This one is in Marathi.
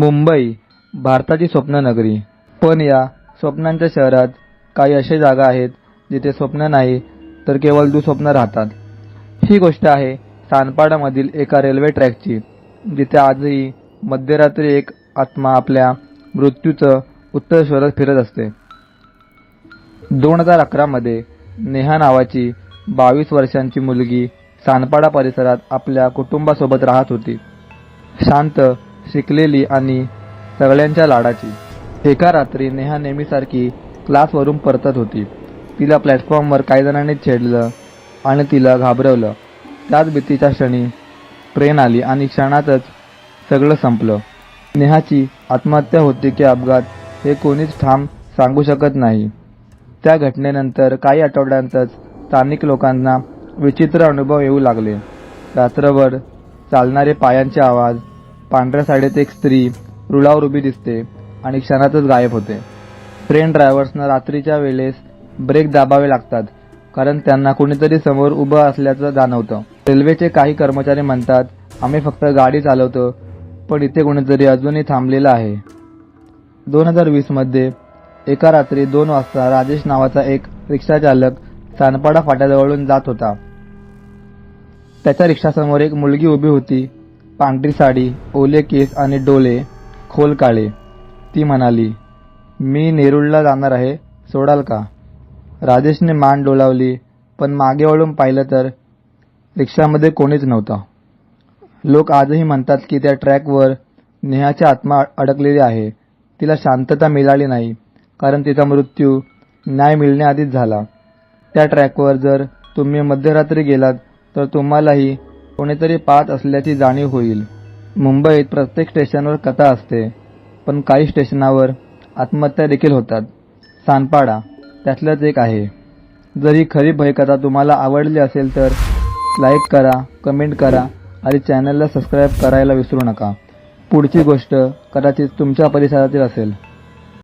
मुंबई भारताची स्वप्ननगरी, पण या स्वप्नांच्या शहरात काही अशा जागा आहेत जिथे स्वप्न नाही तर केवळ दुःस्वप्न राहतात। ही गोष्ट आहे सानपाडामधील एका रेल्वे ट्रॅकची, जिथे आजही मध्यरात्री एक आत्मा आपल्या मृत्यूचं उत्तर शोधत फिरत असते। 2011 मध्ये नेहा नावाची 22 वर्षांची मुलगी सानपाडा परिसरात आपल्या कुटुंबासोबत राहत होती। शांत, शिकलेली आणि सगळ्यांच्या लाडाची। एका रात्री नेहा नेहमीसारखी क्लासवरून परतत होती। तिला प्लॅटफॉर्मवर काही जणांनी छेडलं आणि तिला घाबरवलं। त्याच भीतीच्या क्षणी ट्रेन आली आणि क्षणातच सगळं संपलं। नेहाची आत्महत्या होती की अपघात हे कोणीच ठाम सांगू शकत नाही। त्या घटनेनंतर काही आठवड्यांतच स्थानिक लोकांना विचित्र अनुभव येऊ लागले। रात्रभर चालणारे पायांचे आवाज, पांढऱ्या साडीत एक स्त्री रुळावर उभी दिसते आणि क्षणातच गायब होते। ट्रेन ड्रायव्हर्सना रात्रीच्या वेळेस ब्रेक दाबावे लागतात, कारण त्यांना कोणीतरी समोर उभं असल्याचं जाणवतं। रेल्वेचे काही कर्मचारी म्हणतात, आम्ही फक्त गाडी चालवतो, पण इथे कोणीतरी अजूनही थांबलेलं आहे। 2020 मध्ये एका रात्री 2 वाजता राजेश नावाचा एक रिक्षाचालक सानपाडा फाट्याजवळून जात होता। त्याच्या रिक्षासमोर एक मुलगी उभी होती। पांढरी साडी, ओले केस आणि डोळे खोल काळे। ती म्हणाली, मी नेरूळला जाणार आहे, सोडाल का? राजेशने मान डोलावली, पण मागे वळून पाहिलं तर रिक्षामध्ये कोणीच नव्हतं। लोक आजही म्हणतात की त्या ट्रॅकवर नेहाची आत्मा अडकलेली आहे। तिला शांतता मिळाली नाही, कारण तिचा मृत्यू न्याय मिळण्याआधीच झाला। त्या ट्रॅकवर जर तुम्ही मध्यरात्री गेलात तर तुम्हालाही कोणीतरी पाहत असल्याची जाणीव होईल। मुंबईत प्रत्येक स्टेशनवर कथा असते, पण काही स्टेशनावर आत्महत्या देखील होतात। सानपाडा त्यातलंच एक आहे। जर ही खरी भयकथा तुम्हाला आवडली असेल तर लाईक करा, कमेंट करा आणि चॅनलला सबस्क्राईब करायला विसरू नका। पुढची गोष्ट कदाचित तुमच्या परिसरातील असेल।